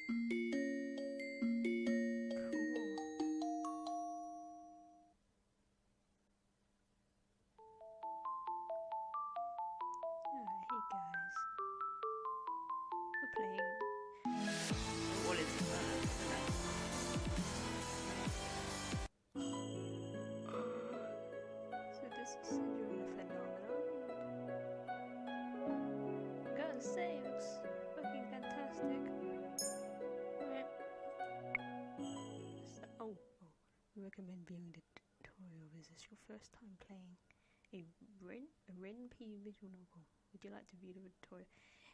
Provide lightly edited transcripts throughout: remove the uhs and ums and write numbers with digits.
Hey guys, we're playing. What is So this is Cinderella phenomenon. Gotta say, it looks fucking fantastic. Oh, we recommend viewing the tutorial. Is this your first time playing a RenP visual novel? Would you like to view the tutorial?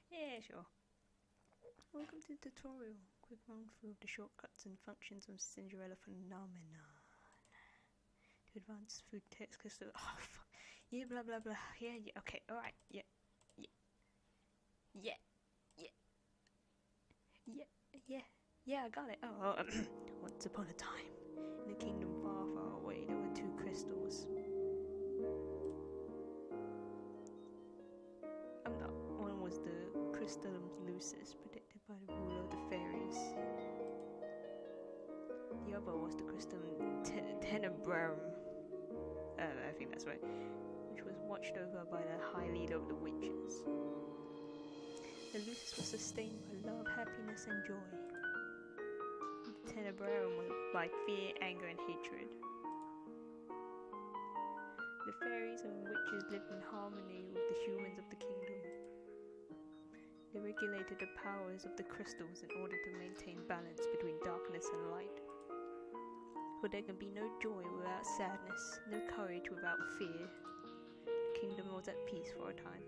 Yeah, sure. Welcome to the tutorial. Quick run through of the shortcuts and functions of Cinderella phenomenon. To advance through text crystal. Oh, fuck. Yeah, blah blah blah. Yeah, okay, alright. Yeah. Yeah, I got it. Oh, once upon a time, in a kingdom far, far away, there were two crystals. One was the crystallum lucis, protected by the ruler of the fairies. The other was the crystallum tenebrarum, I think that's right, which was watched over by the high leader of the witches. The lucis was sustained by love, happiness, and joy. The tenebrarum was by fear, anger, and hatred. The fairies and witches lived in harmony with the humans of the kingdom. They regulated the powers of the crystals in order to maintain balance between darkness and light. For there can be no joy without sadness, no courage without fear. The kingdom was at peace for a time.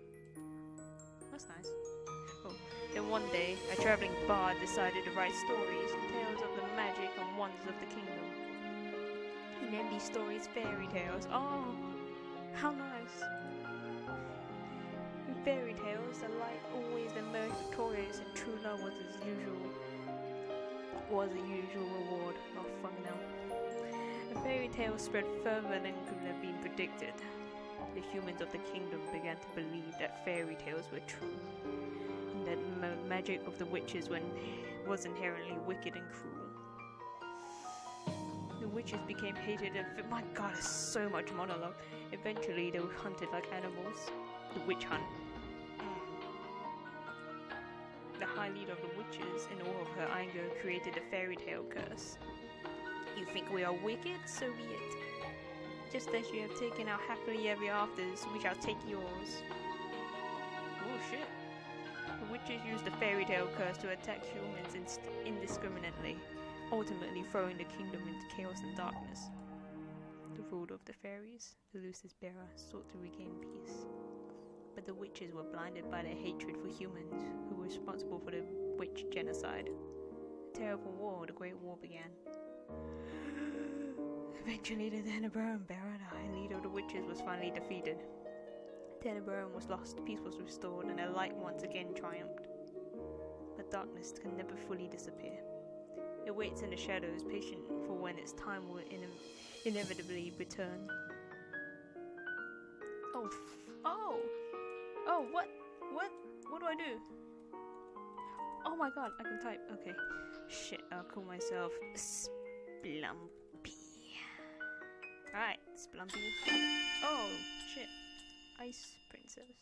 That's nice. Oh, then one day, a travelling bard decided to write stories and tales of the magic and wonders of the kingdom. He named these stories fairy tales. Oh, how nice! In fairy tales, the light always emerged victorious, and true love was a usual reward. Oh fuck no! The fairy tale spread further than could have been predicted. The humans of the kingdom began to believe that fairy tales were true, and that magic of the witches was inherently wicked and cruel. The witches became hated and my god, there's so much monologue. Eventually they were hunted like animals. The witch hunt. The high leader of the witches, in all of her anger, created a fairy tale curse. You think we are wicked? So be it. Just as you have taken our happily ever afters, we shall take yours. Oh shit. The witches used the fairy tale curse to attack humans indiscriminately, ultimately throwing the kingdom into chaos and darkness. The ruler of the fairies, the lucis bearer, sought to regain peace. But the witches were blinded by their hatred for humans, who were responsible for the witch genocide. A terrible war, the Great War, began. Eventually the tenebrarum bearer, the high leader of the witches, was finally defeated. Tenebrarum was lost, peace was restored, and the light once again triumphed. But darkness can never fully disappear. It waits in the shadows, patient for when its time will inevitably return. Oh, what do I do? Oh my god, I can type. Okay. Shit, I'll call myself Splumpy. Alright, Splumpy. Oh, shit. Ice Princess.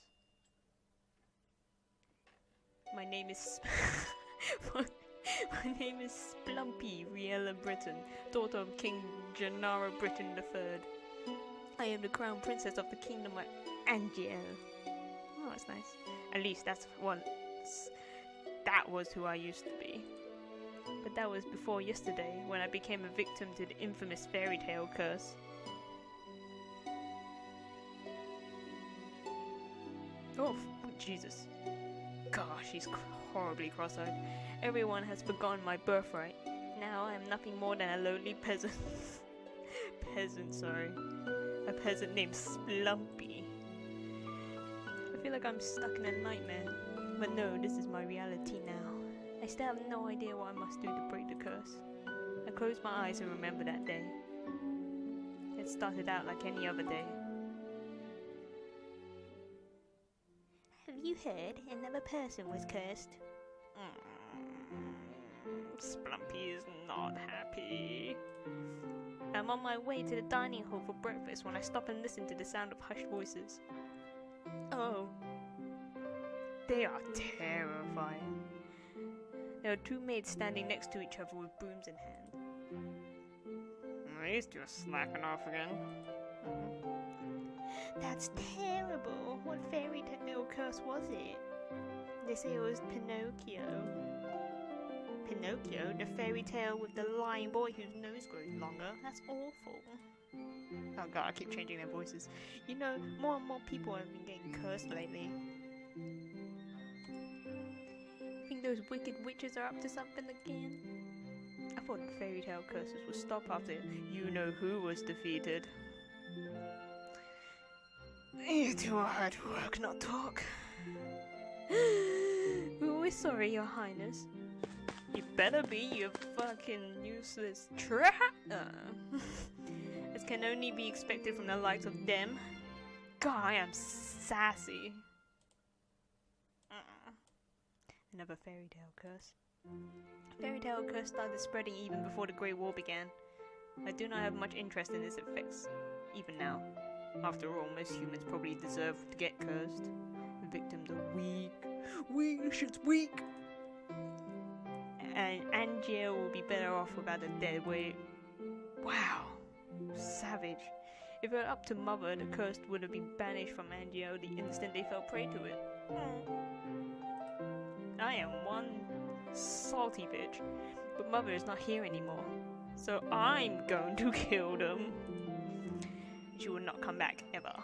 My name is My name is Splumpy Riella Britain, daughter of King Gennaro Britain III. I am the crown princess of the kingdom of Angiel. Oh, that's nice. At least that was who I used to be. But that was before yesterday, when I became a victim to the infamous fairy tale curse. Oh, Jesus. Gosh, he's horribly cross-eyed. Everyone has forgotten my birthright. Now I am nothing more than a lowly peasant. A peasant named Splumpy. I feel like I'm stuck in a nightmare. But no, this is my reality now. I still have no idea what I must do to break the curse. I close my eyes and remember that day. It started out like any other day. Have you heard? Another person was cursed. Splumpy is not happy. I'm on my way to the dining hall for breakfast when I stop and listen to the sound of hushed voices. Oh. They are terrifying. There are two maids standing next to each other with brooms in hand. These two are slacking off again. That's terrible. What fairy tale curse was it? They say it was Pinocchio. Pinocchio? The fairy tale with the lying boy whose nose grows longer? That's awful. Oh god, I keep changing their voices. You know, more and more people have been getting cursed lately. Think those wicked witches are up to something again? I thought the fairy tale curses would stop after you-know-who was defeated. You two are hard work, not talk. We're sorry, your highness. You better be, you fucking useless This can only be expected from the likes of them. God, I am sassy. Another fairy tale curse. Fairy tale curse started spreading even before the Great War began. I do not have much interest in its effects, even now. After all, most humans probably deserve to get cursed. The victims are weak. Weak, shit's weak! And Angiel will be better off without a dead weight. Wow. Savage. If it were up to Mother, the curse would have been banished from Angiel the instant they fell prey to it. I am one salty bitch, but Mother is not here anymore, so I'm going to kill them. She will not come back ever.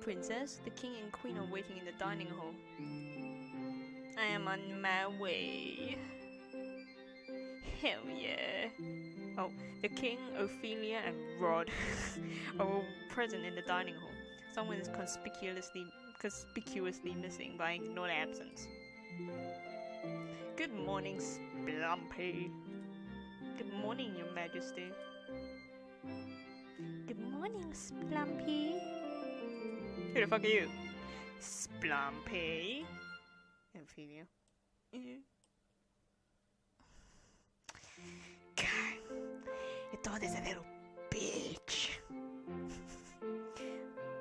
Princess, the king and queen are waiting in the dining hall. I am on my way. Hell yeah. Oh, the king, Ophelia, and Rod are all present in the dining hall. Someone is conspicuously missing, but I ignore their absence. Good morning, Splumpy. Good morning, your majesty. Good morning, Splumpy. Who the fuck are you? Splumpy. Ophelia. God, your daughter's a little bitch.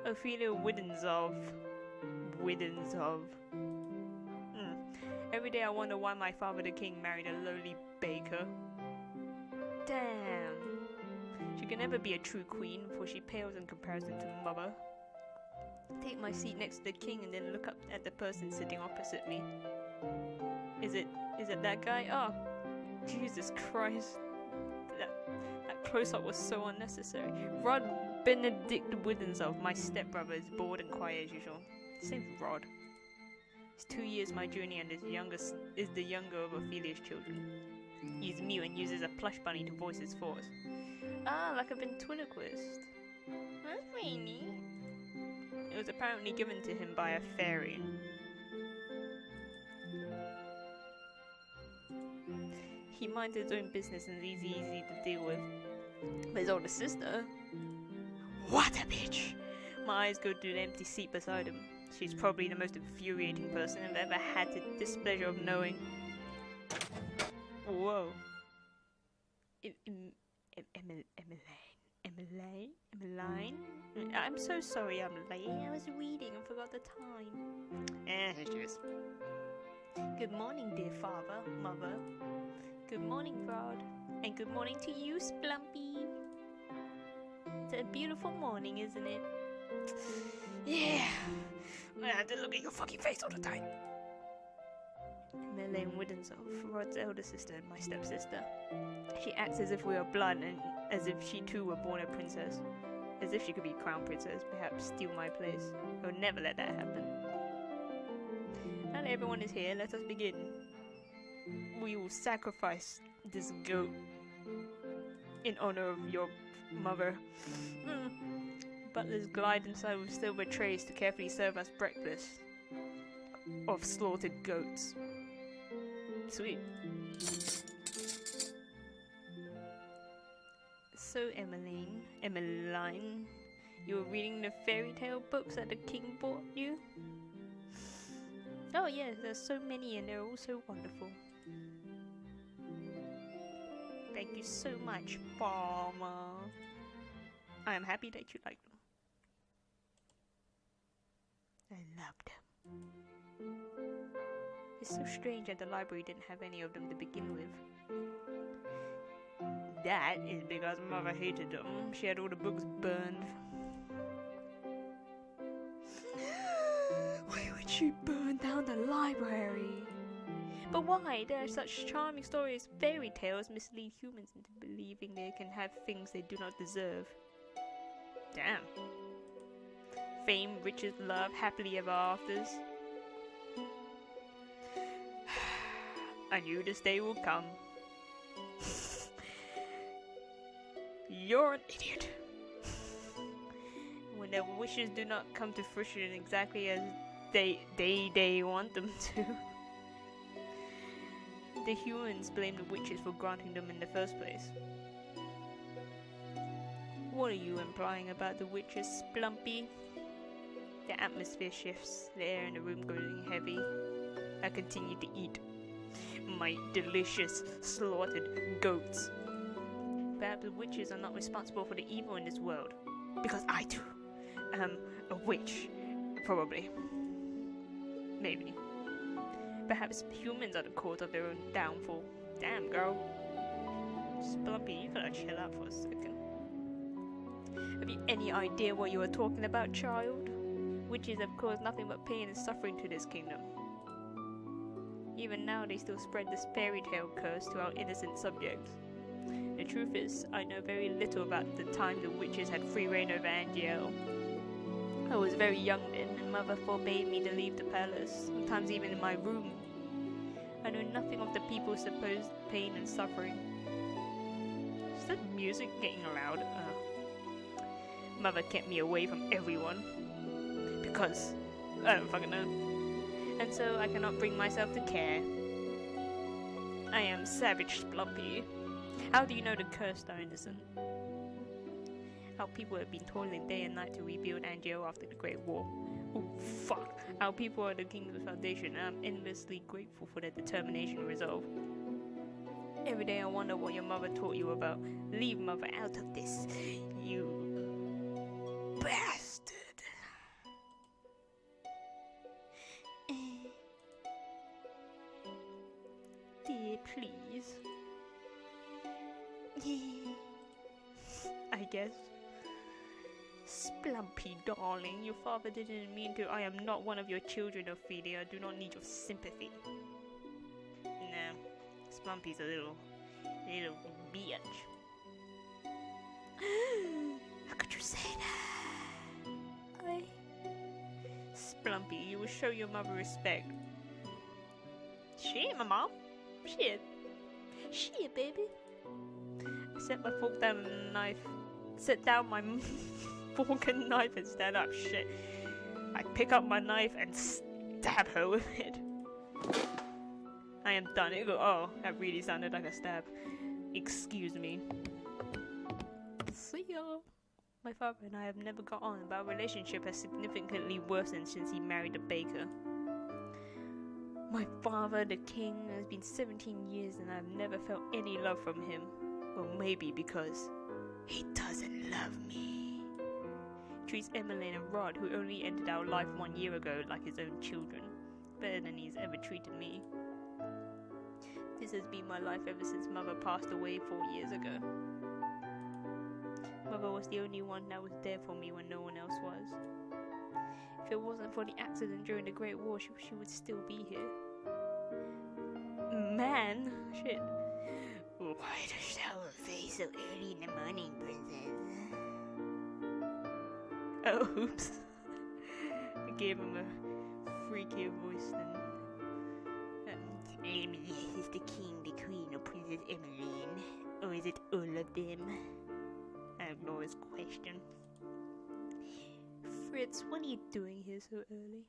Ophelia Widensov. Every day I wonder why my father the king married a lowly baker. Damn. She can never be a true queen, for she pales in comparison to Mother. Take my seat next to the king and then look up at the person sitting opposite me. Is it that guy? Oh, Jesus Christ. That close-up was so unnecessary. Rod Benedict Widensov, my stepbrother, is bored and quiet as usual. His name's Rod. He's 2 years my junior and is the younger of Ophelia's children. He's mute and uses a plush bunny to voice his thoughts. Ah, like a ventriloquist. That's very neat. It was apparently given to him by a fairy. He minds his own business and is easy to deal with. But his older sister... What a bitch! My eyes go to the empty seat beside him. She's probably the most infuriating person I've ever had the displeasure of knowing. Whoa. Emmeline? I'm so sorry I'm late. I was reading and forgot the time. Here she is. Good morning, dear father, mother. Good morning, Rod. And good morning to you, Splumpy. It's a beautiful morning, isn't it? Yeah. I have to look at your fucking face all the time. Emmeline Widensov, Rod's elder sister and my stepsister. She acts as if we are blood and as if she too were born a princess. As if she could be crown princess, perhaps steal my place. I would never let that happen. Now that everyone is here, let us begin. We will sacrifice this goat in honor of your mother. Butlers glide inside with silver trays to carefully serve us breakfast of slaughtered goats. Sweet. So, Emmeline, you were reading the fairy tale books that the king bought you? Oh yes, there's so many and they're all so wonderful. Thank you so much, Farmer. I am happy that you like them. I love them. It's so strange that the library didn't have any of them to begin with. That is because Mother hated them. She had all the books burned. Why would she burn down the library? But why? There are such charming stories. Fairy tales mislead humans into believing they can have things they do not deserve. Damn. Fame, riches, love, happily ever afters. I knew this day would come. You're an idiot. When their wishes do not come to fruition exactly as they want them to. The humans blame the witches for granting them in the first place. What are you implying about the witches, Splumpy? The atmosphere shifts, the air in the room growing heavy. I continue to eat my delicious slaughtered goats. Perhaps the witches are not responsible for the evil in this world. Because I too am a witch. Probably. Maybe. Perhaps humans are the cause of their own downfall. Damn, girl. Splumpy, you gotta chill out for a second. Have you any idea what you are talking about, child? Witches have caused nothing but pain and suffering to this kingdom. Even now they still spread this fairy tale curse to our innocent subjects. The truth is, I know very little about the time the witches had free reign over Angiel. I was very young then, and Mother forbade me to leave the palace, sometimes even in my room. I know nothing of the people's supposed pain and suffering. Is that music getting loud? Mother kept me away from everyone. Because I don't fucking know. And so I cannot bring myself to care. I am savage, Splumpy. How do you know the cursed are innocent? Our people have been toiling day and night to rebuild Angiel after the Great War. Oh, fuck. Our people are the kingdom's foundation, and I'm endlessly grateful for their determination and resolve. Every day I wonder what your mother taught you about. Leave Mother out of this, you bastard. Dear, please. I guess. Splumpy, darling, your father didn't mean to. I am not one of your children, Ophelia. I do not need your sympathy. No, Splumpy's a little bitch. How could you say that? Splumpy, you will show your mother respect. Shit, my mom. Shit, baby. I set my fork down and a knife. Set down my fork and knife and stand up. Shit. I pick up my knife and stab her with it. I am done. Oh, that really sounded like a stab. Excuse me. See ya. My father and I have never got on, but our relationship has significantly worsened since he married a baker. My father, the king, has been 17 years and I've never felt any love from him. Well, maybe because he doesn't love me. He treats Emmeline and Rod, who only entered our life 1 year ago, like his own children, better than he's ever treated me. This has been my life ever since Mother passed away 4 years ago. Mother was the only one that was there for me when no one else was. If it wasn't for the accident during the Great War, she would still be here. Man! Shit. Why does she have a face so early in the morning, princess? Oh, oops. I gave him a freakier voice than... Is the king, the queen, or Princess Emmeline? Or is it all of them? I ignore his question. Fritz, what are you doing here so early?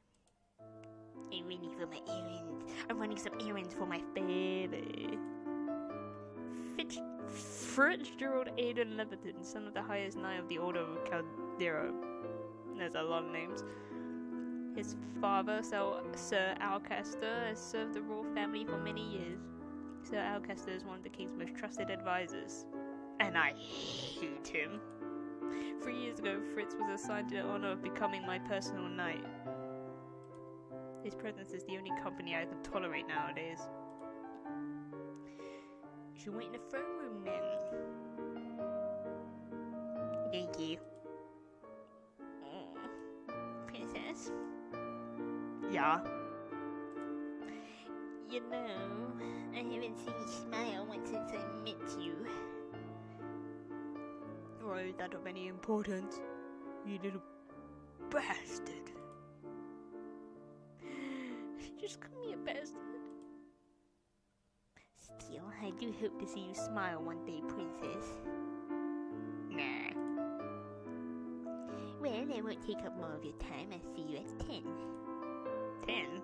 I'm running for my errands. I'm running some errands for my father. Fitzgerald Aidan Leviton, son of the highest knight of the Order of Caldera. There's a lot of names. His father, Sir Alcester, has served the royal family for many years. Sir Alcester is one of the king's most trusted advisors. And I hate him. 3 years ago, Fritz was assigned to the honor of becoming my personal knight. His presence is the only company I can tolerate nowadays. You should wait in the throne room then. Thank you. Princess? Yeah? You know, I haven't seen you smile once since I met you. Or is that of any importance? You little bastard. Just call me a bastard. Still, I do hope to see you smile one day, princess. Nah. Well, I won't take up more of your time. I'll see you at 10. 10?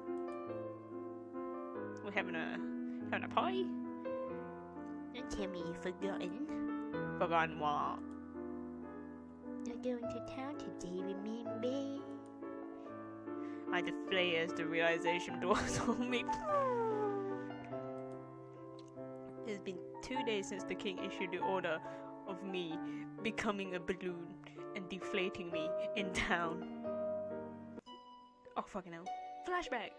We're having a party? Don't tell me you've forgotten. Forgotten what? You're going to town today, remember? I deflate as the realization dawns on me. It's been 2 days since the king issued the order of me becoming a balloon and deflating me in town. Oh fucking hell. Flashback!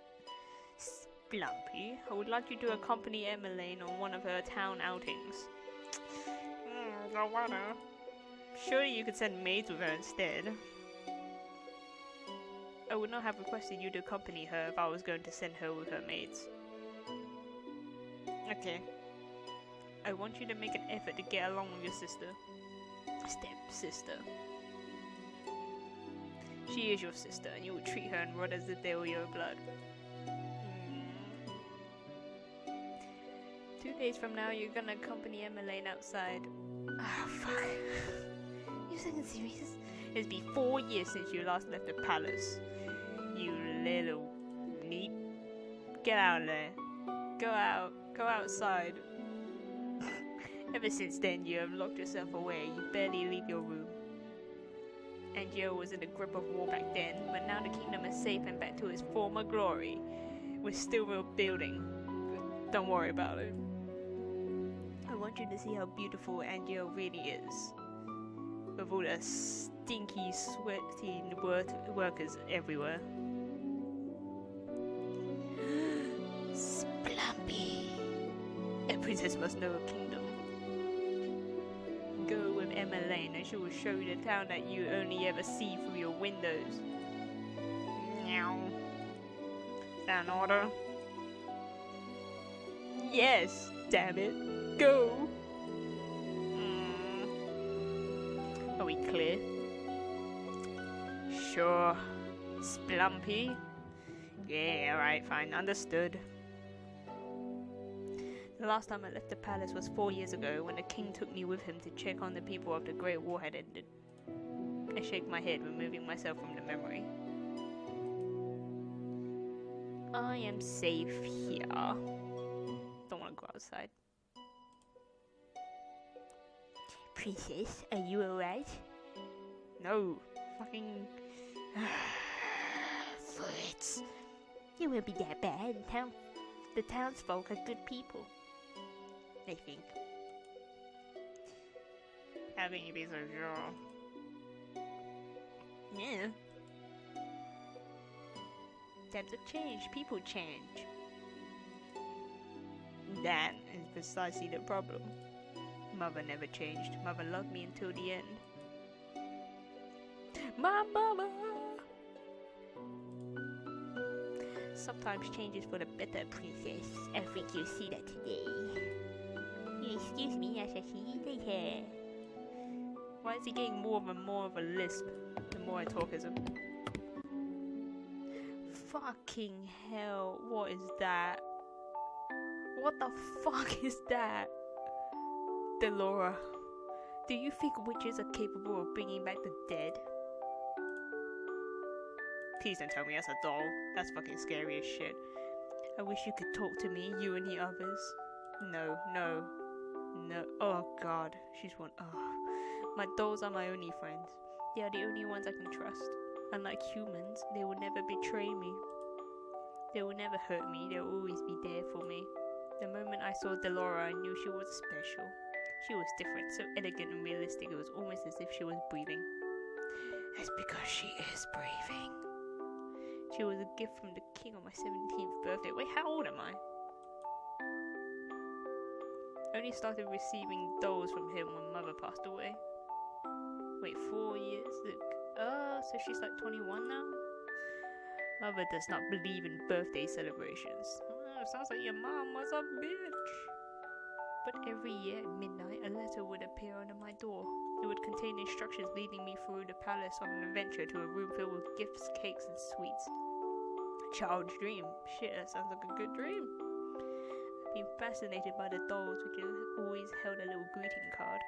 Splumpy, I would like you to accompany Emmeline on one of her town outings. No wonder. Surely you could send maids with her instead. I would not have requested you to accompany her if I was going to send her with her maids. Okay. I want you to make an effort to get along with your sister. Step-sister. She is your sister, and you will treat her and rod as if they were your blood. 2 days from now, you're gonna accompany Emmeline outside. Ah, fuck. You're fucking serious? It's been 4 years since you last left the palace. You little neat. Get out of there. Go outside. Ever since then, you have locked yourself away. You barely leave your room. Angio was in the grip of war back then, but now the kingdom is safe and back to its former glory. We're still rebuilding. Don't worry about it. I want you to see how beautiful Angio really is. With all the stinky, sweaty workers everywhere. Splumpy. A princess must know a kingdom. Go with Emmeline and she will show you the town that you only ever see through your windows. Meow. Is that an order? Yes, damn it. Go! Are we clear? Sure. Splumpy? Yeah, alright, fine. Understood. The last time I left the palace was 4 years ago when the king took me with him to check on the people after the Great War had ended. I shake my head, removing myself from the memory. I am safe here. Don't want to go outside. Princess, are you alright? No. Fucking... Fritz. It won't be that bad. The townsfolk are good people. I think. How can you be so sure? Yeah. Times have changed. People change. That is precisely the problem. Mother never changed. Mother loved me until the end. My mama! Sometimes changes for the better, princess. I think you'll see that today. You excuse me, I shall see you later. Why is he getting more of a lisp the more I talk as him? Fucking hell, what is that? What the fuck is that? Delora, do you think witches are capable of bringing back the dead? Please don't tell me that's a doll. That's fucking scary as shit. I wish you could talk to me, you and the others. No. Oh god, she's one. Oh. My dolls are my only friends. They are the only ones I can trust. Unlike humans, they will never betray me. They will never hurt me, they will always be there for me. The moment I saw Delora, I knew she was special. She was different, so elegant and realistic, it was almost as if she was breathing. It's because she is breathing. She was a gift from the king on my 17th birthday. Wait, how old am I? I only started receiving dolls from him when mother passed away. Wait, 4 years? So she's like 21 now? Mother does not believe in birthday celebrations. Sounds like your mom was a bitch. But every year at midnight, a letter would appear under my door. It would contain instructions leading me through the palace on an adventure to a room filled with gifts, cakes, and sweets. A child's dream. Shit, that sounds like a good dream. I've been fascinated by the dolls, which have always held a little greeting card.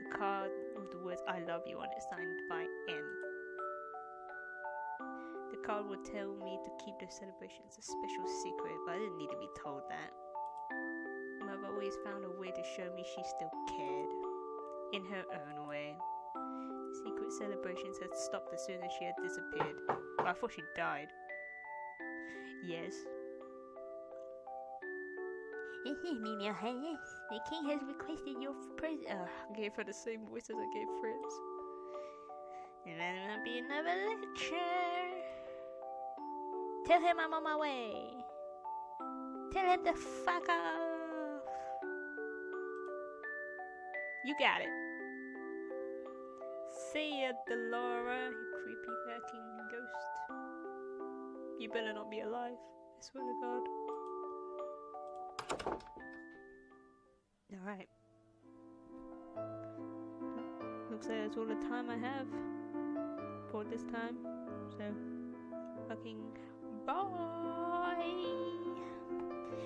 A card with the words "I love you" on it, signed by N. The card would tell me to keep the celebrations a special secret, but I didn't need to be told that. Mother always found a way to show me she still cared, in her own way. Secret celebrations had stopped as soon as she had disappeared. Well, I thought she died. Yes. Excuse me, Your Highness. The king has requested your presence. I gave her the same voice as I gave Fritz. Let there not be another lecture. Tell him I'm on my way. Tell him to fuck off. You got it. See ya, Delora, you creepy fucking ghost. You better not be alive, I swear to God. Alright. Looks like that's all the time I have for this time. So, fucking bye!